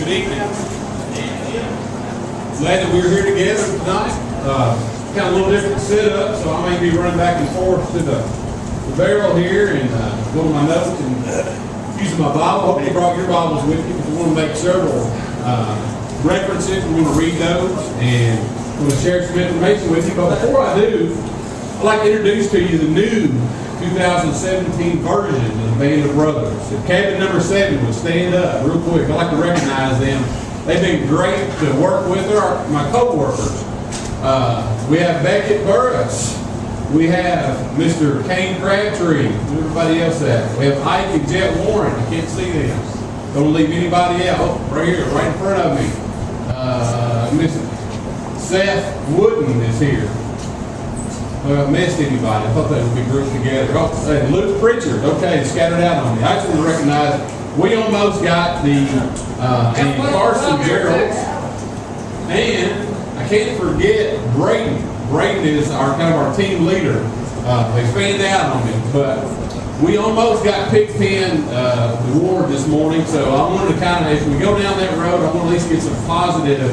Good evening. Glad that we're here together tonight. Kind of a little different setup, so I may be running back and forth to the barrel here and going to my notes and using my Bible. Hope you brought your Bibles with you because we want to make several references. We're going to read those and we're going to share some information with you. But before I do, I'd like to introduce to you the new 2017 version of the Band of Brothers. If cabin number 7 would stand up real quick, I'd like to recognize them. They've been great to work with. They're my co-workers. We have Beckett Burris. We have Mr. Kane Crabtree. Everybody else that. We have Ike and Jet Warren. I can't see them. Don't leave anybody out. Oh, right here, right in front of me. Mr. Seth Wooden is here. I missed anybody. I thought they would be grouped together. Oh, hey, Luke Pritchard. Okay, scattered out on me. I just want to recognize we almost got the and Carson Gerald. And I can't forget Braden. Braden is our kind of our team leader. They fanned out on me, but we almost got Pigpen the award this morning. So I wanted to kind of, if we go down that road, I want to at least get some positive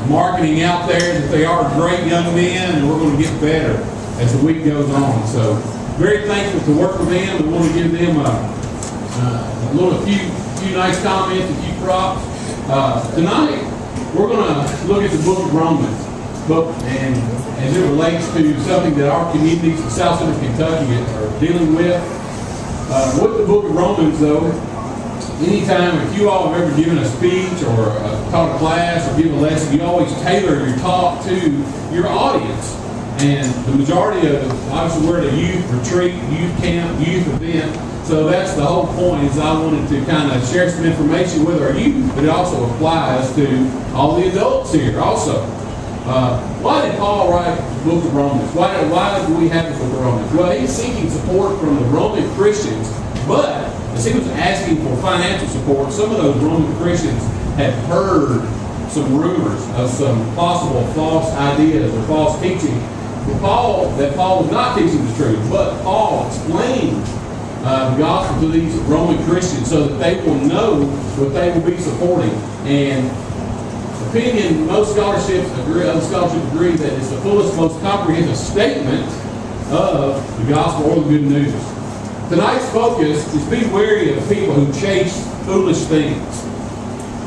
marketing out there that they are great young men, and we're going to get better as the week goes on. So very thankful to work with them. We want to give them a few nice comments, a few props. Tonight we're going to look at the book of Romans, and as it relates to something that our communities in South Central Kentucky are dealing with. With the book of Romans, though, anytime, if you all have ever given a speech or taught a class or given a lesson, you always tailor your talk to your audience. And the majority of it, obviously, we're at a youth retreat, youth camp, youth event. So that's the whole point, is I wanted to kind of share some information with our youth, but it also applies to all the adults here also. Why did Paul write the book of Romans? Why do we have the book of Romans? Well, he's seeking support from the Roman Christians, but as he was asking for financial support, some of those Roman Christians had heard some rumors of some possible false ideas or false teaching. That Paul was not teaching the truth, but Paul explained the gospel to these Roman Christians so that they will know what they will be supporting. And opinion, most scholarships agree that it's the fullest, most comprehensive statement of the gospel or the good news. Tonight's focus is be wary of people who chase foolish things.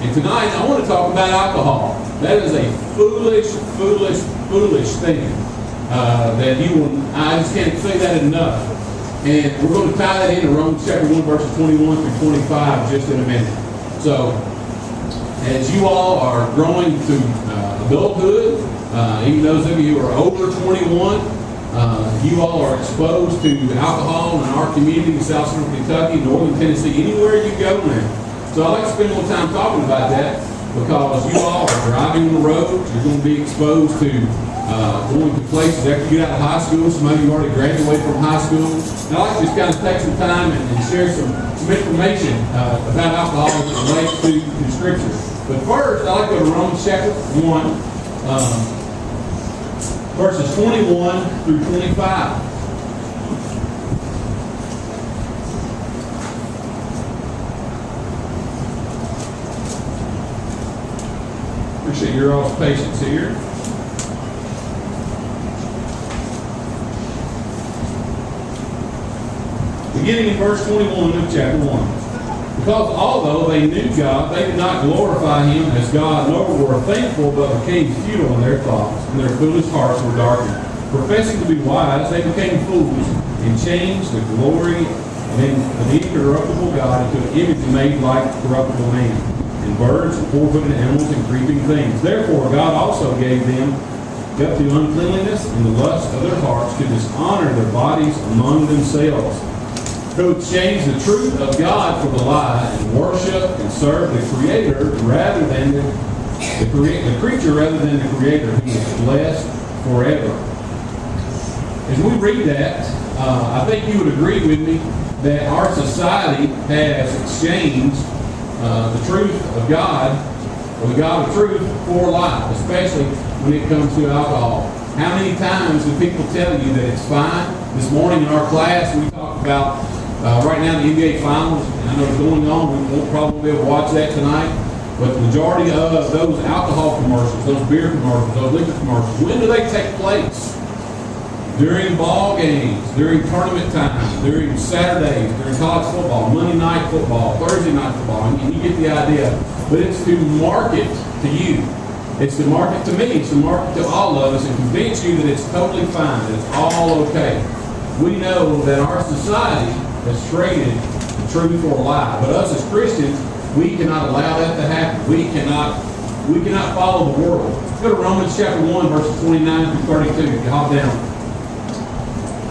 And tonight I want to talk about alcohol. That is a foolish thing. That you will, I just can't say that enough. And we're going to tie that into Romans chapter 1, verses 21 through 25 just in a minute. So, as you all are growing to adulthood, even those of you who are over 21, you all are exposed to alcohol in our community in South Central Kentucky, Northern Tennessee, anywhere you go now. So I'd like to spend a little time talking about that because you all are driving on the road. You're going to be exposed to going to places after you get out of high school. Some of you already graduated from high school. And I'd like to just kind of take some time and share some information about alcohol as it relates to Scripture. But first, I'd like to go to Romans chapter 1, verses 21 through 25. Appreciate your all's patience here. Beginning in verse 21 of chapter 1. Because although they knew God, they did not glorify Him as God, nor were thankful, but became futile in their thoughts, and their foolish hearts were darkened. Professing to be wise, they became fools, and changed the glory of the incorruptible God into an image made like corruptible man, and birds, and four-footed animals, and creeping things. Therefore God also gave them up to uncleanliness and the lust of their hearts to dishonor their bodies among themselves, who exchanged the truth of God for the lie, and worship and serve the Creator rather than the creature rather than the Creator, who is blessed forever. As we read that, I think you would agree with me that our society has exchanged the truth of God, or the God of truth, for lie, especially when it comes to alcohol. How many times do people tell you that it's fine? This morning in our class, we talked about right now the NBA Finals, and I know it's going on. We won't probably be able to watch that tonight. But the majority of those alcohol commercials, those beer commercials, those liquor commercials, when do they take place? During ball games, during tournament time, during Saturdays, during college football, Monday night football, Thursday night football, and you get the idea. But it's to market to you. It's to market to me. It's to market to all of us and convince you that it's totally fine, that it's all okay. We know that our society has traded the truth for a lie. But us as Christians, we cannot allow that to happen. We cannot follow the world. Go to Romans chapter 1, verses 29 through 32. If you hop down.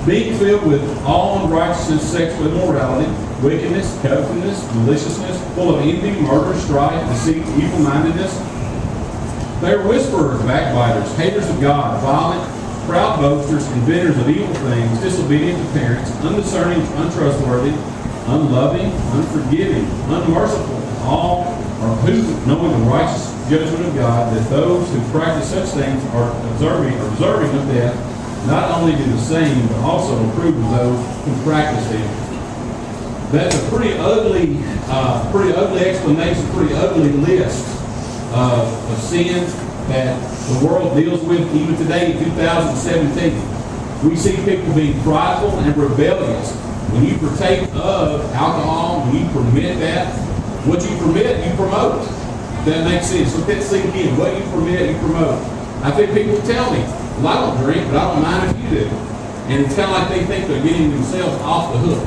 Being filled with all unrighteousness, sexual immorality, wickedness, covetousness, maliciousness, full of envy, murder, strife, deceit, evil-mindedness. They are whisperers, backbiters, haters of God, violent, proud boasters, inventors of evil things, disobedient to parents, undiscerning, untrustworthy, unloving, unforgiving, unmerciful. All are who, knowing the righteous judgment of God, that those who practice such things are observing of death, not only do the same, but also approve of those who practice them. That's a pretty ugly explanation, pretty ugly list of sins that the world deals with even today in 2017. We see people being prideful and rebellious. When you partake of alcohol, when you permit that, what you permit, you promote. That makes sense. Let that sink in. What you permit, you promote. I've had people tell me, well, I don't drink, but I don't mind if you do. And it's kind of like they think they're getting themselves off the hook.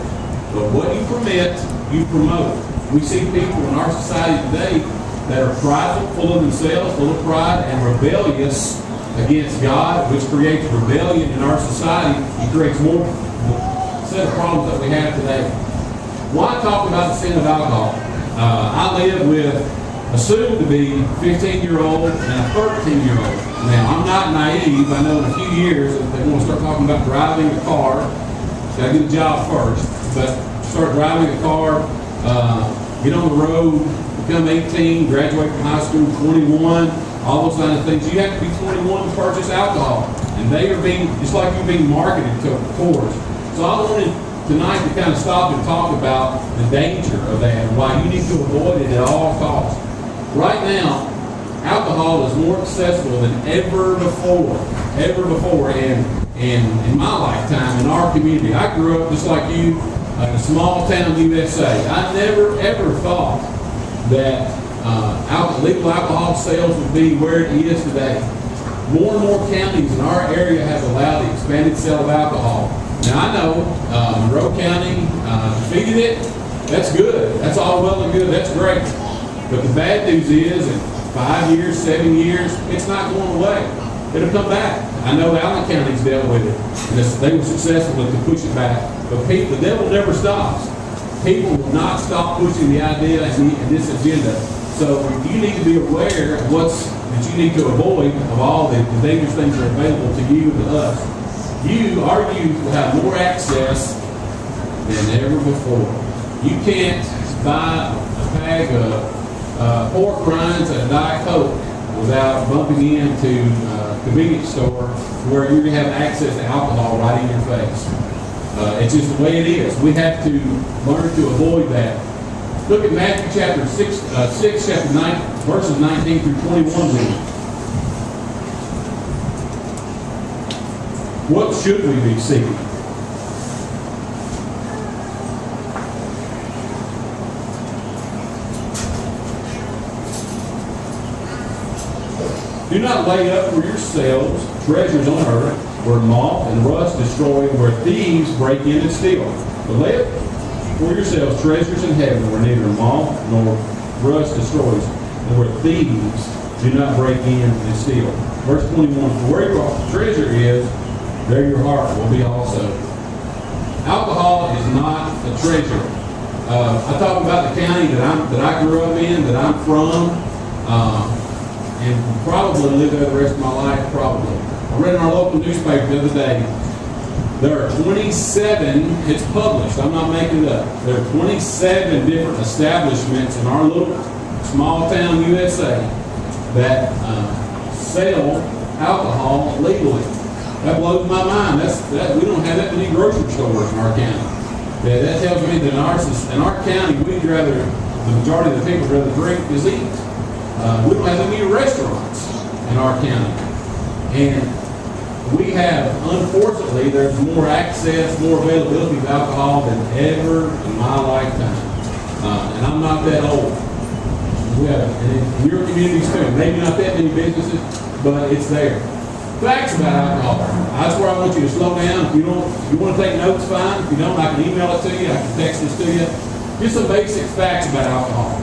But what you permit, you promote. We see people in our society today that are prideful, full of themselves, full of pride, and rebellious against God, which creates rebellion in our society and creates more set of problems that we have today. Why talk about the sin of alcohol? I live with a soon-to-be 15-year-old and a 13-year-old. Now, I'm not naive. I know in a few years, if they want to start talking about driving a car, got to get a job first, but start driving a car, get on the road, become 18, graduate from high school, 21, all those kind of things. You have to be 21 to purchase alcohol. And they are being, it's like you're being marketed towards. So I wanted tonight to kind of stop and talk about the danger of that and why you need to avoid it at all costs. Right now, alcohol is more accessible than ever before. And in my lifetime, in our community, I grew up just like you in a small town USA. I never ever thought that legal alcohol sales would be where it is today. More and more counties in our area have allowed the expanded sale of alcohol. Now I know Monroe County defeated it. That's good. That's all well and good. That's great. But the bad news is, in 5 years, 7 years, it's not going away. It'll come back. I know Allen County's dealt with it. And they were successful to push it back. But the devil never stops. People will not stop pushing the idea and this agenda. So you need to be aware of that you need to avoid of all the dangerous things that are available to you and to us. Our youth will have more access than ever before. You can't buy a bag of pork rinds and Diet Coke without bumping into a convenience store where you're going to have access to alcohol right in your face. It's just the way it is. We have to learn to avoid that. Look at Matthew chapter 6, chapter 9, verses 19 through 21 with me. What should we be seeking? Do not lay up for yourselves treasures on earth, where moth and rust destroy, where thieves break in and steal. But lay up for yourselves treasures in heaven, where neither moth nor rust destroys, and where thieves do not break in and steal. Verse 21, for where your treasure is, there your heart will be also. Alcohol is not a treasure. I talk about the county that I grew up in, that I'm from, and probably live there the rest of my life, probably. I read in our local newspaper the other day, there are 27, it's published, I'm not making it up, there are 27 different establishments in our little small town USA that sell alcohol legally. That blows my mind. We don't have that many grocery stores in our county. That tells me that in our county, the majority of the people rather drink is eat. We don't have any restaurants in our county. And we have, unfortunately, there's more access, more availability of alcohol than ever in my lifetime. And I'm not that old. We have, and in your communities too, maybe not that many businesses, but it's there. Facts about alcohol. That's where I want you to slow down. If you want to take notes, fine. If you don't, I can email it to you. I can text this to you. Just some basic facts about alcohol.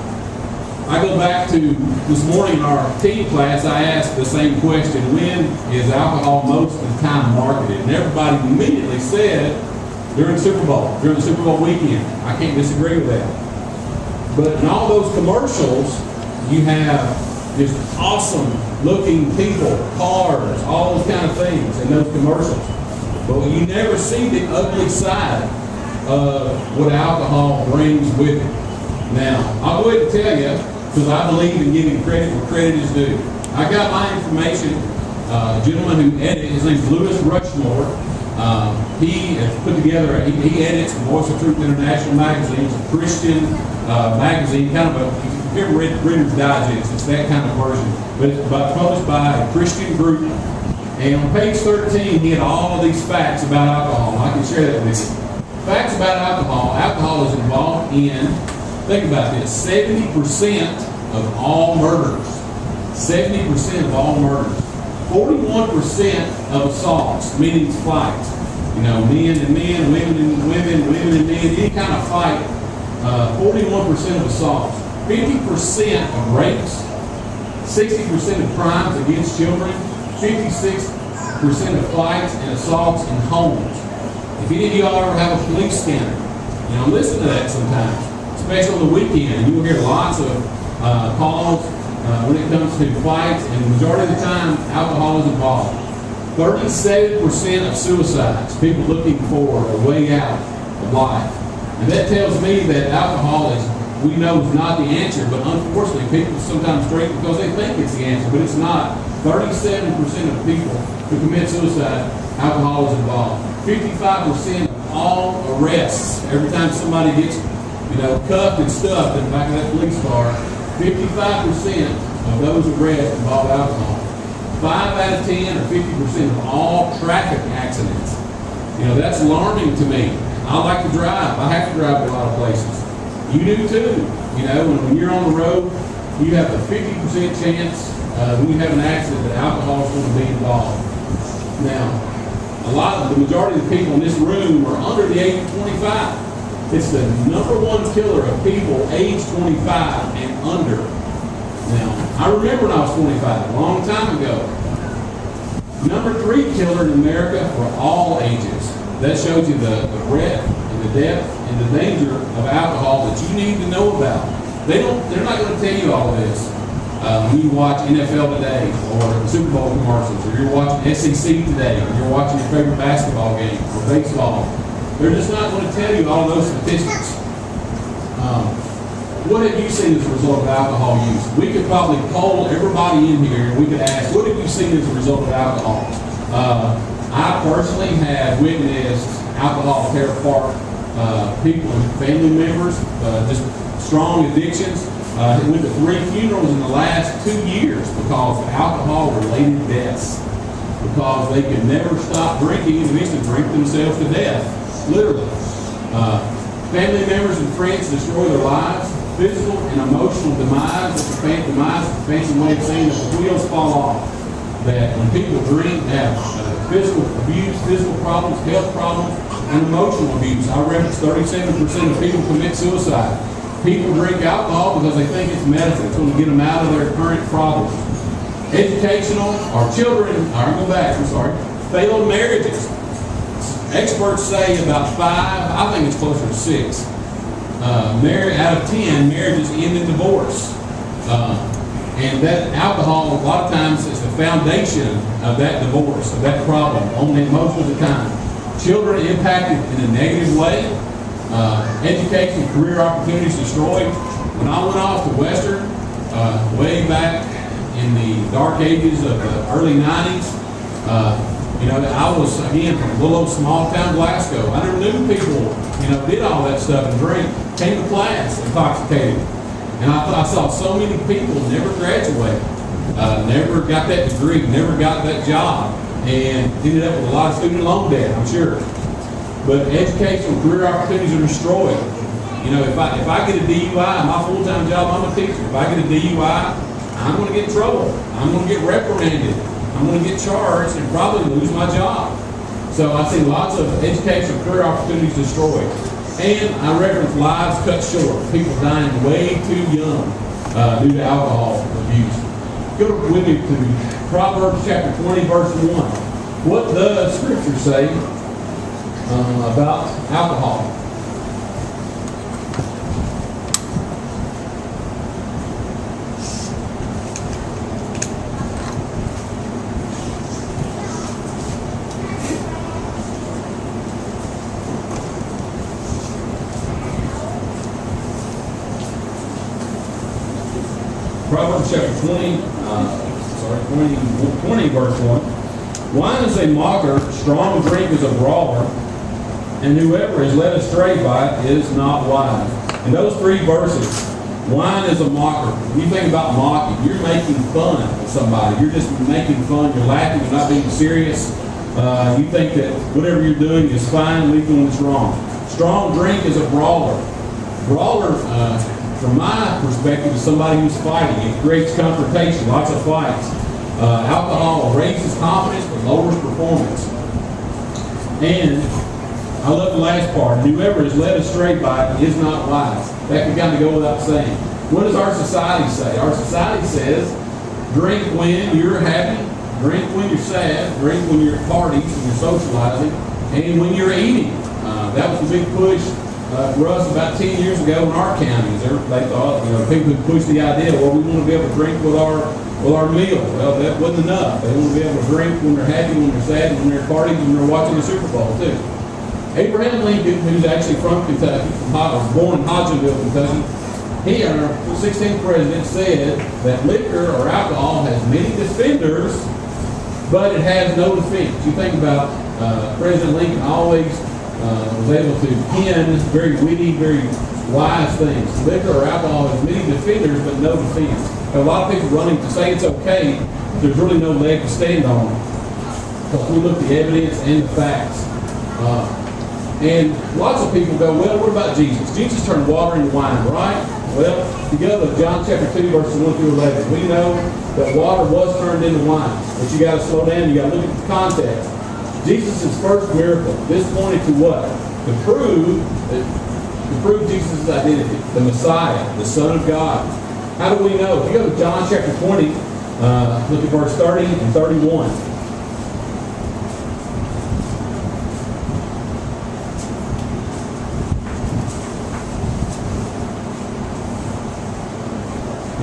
I go back to this morning in our teen class, I asked the same question: when is alcohol most of the time marketed? And everybody immediately said during the Super Bowl weekend. I can't disagree with that. But in all those commercials, you have just awesome looking people, cars, all those kind of things in those commercials. But you never see the ugly side of what alcohol brings with it. Now, I'll go ahead and tell you, because I believe in giving credit where credit is due. I got my information, a gentleman who edits, his name's Louis Rushmore. He has put together, he edits Voice of Truth International magazine. It's a Christian magazine, kind of a, if you ever read Reader's Digest, it's that kind of version. But it's published by a Christian group. And on page 13, he had all of these facts about alcohol. I can share that with you. Facts about alcohol. Alcohol is involved in, think about this, 70% of all murders. 70% of all murders. 41% of assaults, meaning fights. You know, men and men, women and women, women and men, any kind of fight. 41% of assaults. 50% of rapes. 60% of crimes against children. 56% of fights and assaults in homes. If any of y'all ever have a police scanner, you know, listen to that sometimes, especially on the weekend. You'll hear lots of calls when it comes to fights, and the majority of the time, alcohol is involved. 37% of suicides, people looking for a way out of life. And that tells me that alcohol is, we know, is not the answer, but unfortunately, people sometimes drink because they think it's the answer, but it's not. 37% of people who commit suicide, alcohol is involved. 55% of all arrests, every time somebody gets, you know, cuffed and stuffed in the back of that police car, 55% of those arrests involve alcohol. 5 out of 10 or 50% of all traffic accidents. You know, that's alarming to me. I like to drive. I have to drive to a lot of places. You do too. You know, when you're on the road, you have a 50% chance when you have an accident that alcohol is going to be involved. Now, the majority of the people in this room are under the age of 25. It's the #1 killer of people age 25 and under. Now, I remember when I was 25, a long time ago. #3 killer in America for all ages. That shows you the breadth and the depth and the danger of alcohol that you need to know about. They're not going to tell you all of this. When you watch NFL Today or Super Bowl commercials, or you're watching SEC Today, or you're watching your favorite basketball game or baseball, they're just not going to tell you all those statistics. What have you seen as a result of alcohol use? We could probably poll everybody in here and we could ask, what have you seen as a result of alcohol? I personally have witnessed alcohol tear apart people and family members, just strong addictions. Went to 3 funerals in the last 2 years because of alcohol-related deaths. Because they could never stop drinking and eventually drink themselves to death, literally. Family members and friends destroy their lives. Physical and emotional demise. It's a fancy way of saying that the wheels fall off. That when people drink, they have physical abuse, physical problems, health problems, and emotional abuse. I referenced 37% of people commit suicide. People drink alcohol because they think it's medicine. It's going to get them out of their current problems. Educational, our children, failed marriages. Experts say about 5, I think it's closer to 6. Out of 10 marriages end in divorce. And that alcohol, a lot of times, is the foundation of that divorce, of that problem, only most of the time. Children impacted in a negative way. Education and career opportunities destroyed. When I went off to Western, way back in the dark ages of the early 90s, you know, I was, again, from little old small town Glasgow. I never knew people, you know, did all that stuff and drink, came to class intoxicated. And I saw so many people never graduate, never got that degree, never got that job, and ended up with a lot of student loan debt, I'm sure. But educational career opportunities are destroyed. You know, if I get a DUI, my full-time job, I'm a teacher. If I get a DUI, I'm going to get in trouble. I'm going to get reprimanded. I'm going to get charged and probably lose my job. So I see lots of educational career opportunities destroyed. And I reference lives cut short. People dying way too young due to alcohol abuse. Go with me to Proverbs chapter 20, verse 1. What does Scripture say about alcohol? Proverbs chapter 20, 20 verse 1. Wine is a mocker, strong drink is a brawler, and whoever is led astray by it is not wise. In those three verses, wine is a mocker. When you think about mocking, you're making fun of somebody. You're just making fun. You're laughing. You're not being serious. You think that whatever you're doing is fine, leaving when it's wrong. Strong drink is a brawler. Brawler, from my perspective, is somebody who's fighting. It creates confrontation, lots of fights. Alcohol raises confidence but lowers performance. And I love the last part. Whoever is led astray by it is not wise. That can kind of go without saying. What does our society say? Our society says, drink when you're happy, drink when you're sad, drink when you're at parties, when you're socializing, and when you're eating. That was the big push for us about 10 years ago in our counties. They thought, people would push the idea, well, we want to be able to drink with our meal. Well, that wasn't enough. They want to be able to drink when they're happy, when they're sad, when they're at parties, when they're watching the Super Bowl, too. Abraham Lincoln, who's actually from Kentucky, was born in Hodgenville, Kentucky, he, our 16th president, said that liquor or alcohol has many defenders, but it has no defense. You think about President Lincoln always was able to pen very witty, very wise things. Liquor or alcohol has many defenders, but no defense. A lot of people running to say it's okay, but there's really no leg to stand on. Because we look at the evidence and the facts. And lots of people go, well, what about Jesus? Jesus turned water into wine, right? Well, if you go to John chapter 2, verses 1 through 11, we know that water was turned into wine. But you got to slow down. You got to look at the context. Jesus' first miracle, this pointed to what? To prove Jesus' identity, the Messiah, the Son of God. How do we know? If you go to John chapter 20, look at verse 30 and 31.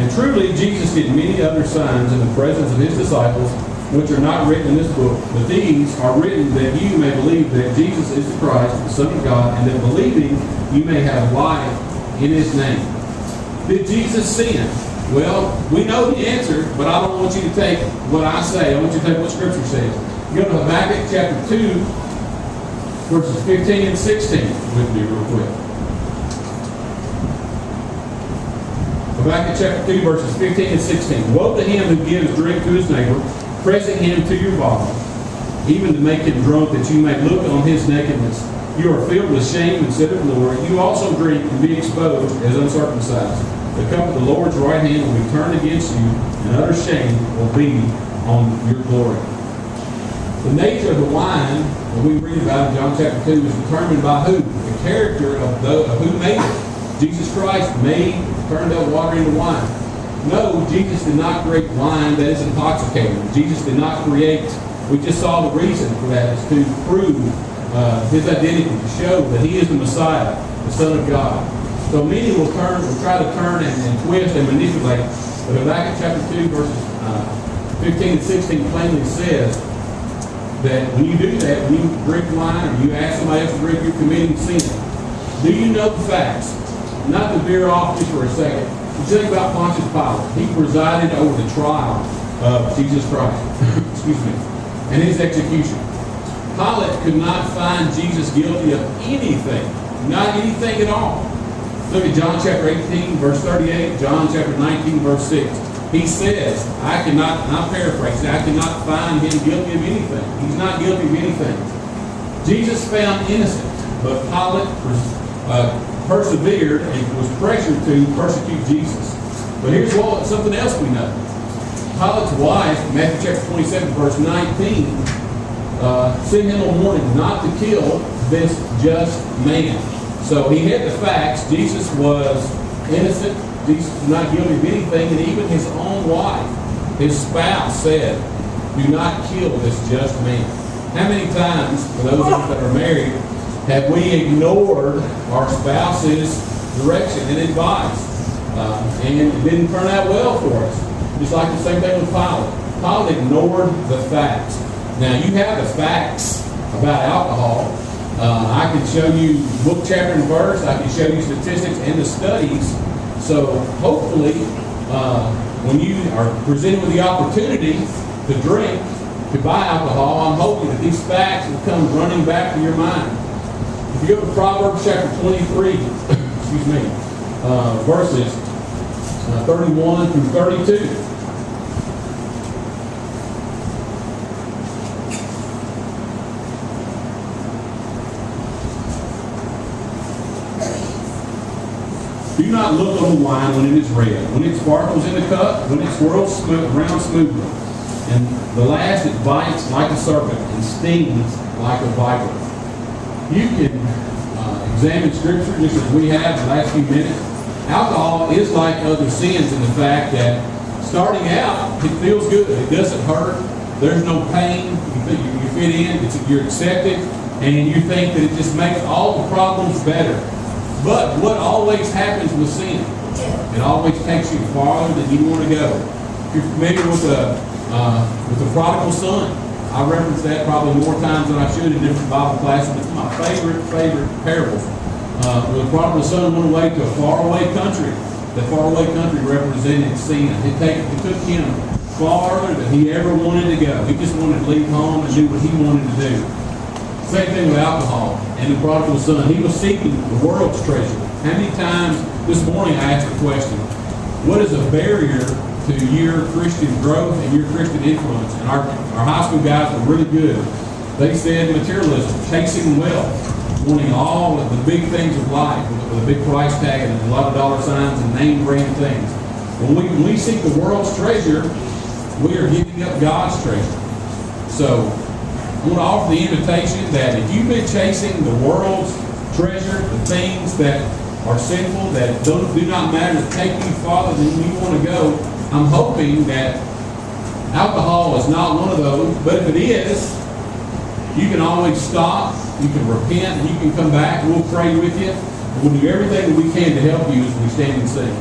And truly, Jesus did many other signs in the presence of his disciples, which are not written in this book. But these are written that you may believe that Jesus is the Christ, the Son of God, and that believing you may have life in his name. Did Jesus sin? Well, we know the answer, but I don't want you to take what I say. I want you to take what Scripture says. Go to Habakkuk chapter 2, verses 15 and 16 with me real quick. Habakkuk chapter 2, verses 15 and 16. Woe to him who gives drink to his neighbor, pressing him to your bottom, even to make him drunk, that you may look on his nakedness. You are filled with shame instead of glory. You also drink and be exposed as uncircumcised. The cup of the Lord's right hand will be turned against you, and utter shame will be on your glory. The nature of the wine that we read about in John chapter 2 is determined by who? The character of who made it. Jesus Christ turned that water into wine. No, Jesus did not create wine that is intoxicating. Jesus did not create, we just saw the reason for that is to prove his identity, to show that he is the Messiah, the Son of God. So many will try to turn and twist and manipulate. But Habakkuk chapter 2, verses 15 and 16 plainly says that when you do that, when you drink wine or you ask somebody else to drink, you're committing sin. Do you know the facts? Not to veer off just for a second. You think about Pontius Pilate. He presided over the trial of Jesus Christ. Excuse me. And his execution. Pilate could not find Jesus guilty of anything. Not anything at all. Look at John chapter 18, verse 38, John chapter 19, verse 6. He says, I cannot, and I'm paraphrasing, I cannot find him guilty of anything. He's not guilty of anything. Jesus found innocent, but Pilate persevered and was pressured to persecute Jesus. But here's something else we know. Pilate's wife, Matthew chapter 27, verse 19, sent him a warning not to kill this just man. So he had the facts. Jesus was innocent. Jesus was not guilty of anything. And even his own wife, his spouse, said, do not kill this just man. How many times, for those of us that are married, have we ignored our spouse's direction and advice? And it didn't turn out well for us. Just like the same thing with Pilate. Pilate ignored the facts. Now, you have the facts about alcohol. I can show you book, chapter, and verse. I can show you statistics and the studies. So hopefully, when you are presented with the opportunity to drink, to buy alcohol, I'm hoping that these facts will come running back to your mind. If you go to Proverbs chapter 23, excuse me, verses 31 through 32. Do not look on wine when it is red, when it sparkles in the cup, when it swirls around smoothly. And the last, it bites like a serpent and stings like a viper. You can examine Scripture just as we have the last few minutes. Alcohol is like other sins in the fact that starting out, it feels good. It doesn't hurt. There's no pain. You fit in. You're accepted. And you think that it just makes all the problems better. But what always happens with sin, it always takes you farther than you want to go. If you're familiar with the prodigal son, I reference that probably more times than I should in different Bible classes. It's my favorite parable. Where the prodigal son went away to a faraway country. The faraway country represented sin. It took him farther than he ever wanted to go. He just wanted to leave home and do what he wanted to do. Same thing with alcohol and the prodigal son. He was seeking the world's treasure. How many times this morning I asked the question, what is a barrier to your Christian growth and your Christian influence? And our high school guys were really good. They said materialism, chasing wealth, wanting all of the big things of life with a big price tag and a lot of dollar signs and name brand things. When we seek the world's treasure, we are giving up God's treasure. So I want to offer the invitation that if you've been chasing the world's treasure, the things that are sinful, that do not matter, that take you farther than you want to go, I'm hoping that alcohol is not one of those. But if it is, you can always stop, you can repent, and you can come back. We'll pray with you. We'll do everything that we can to help you as we stand and sing.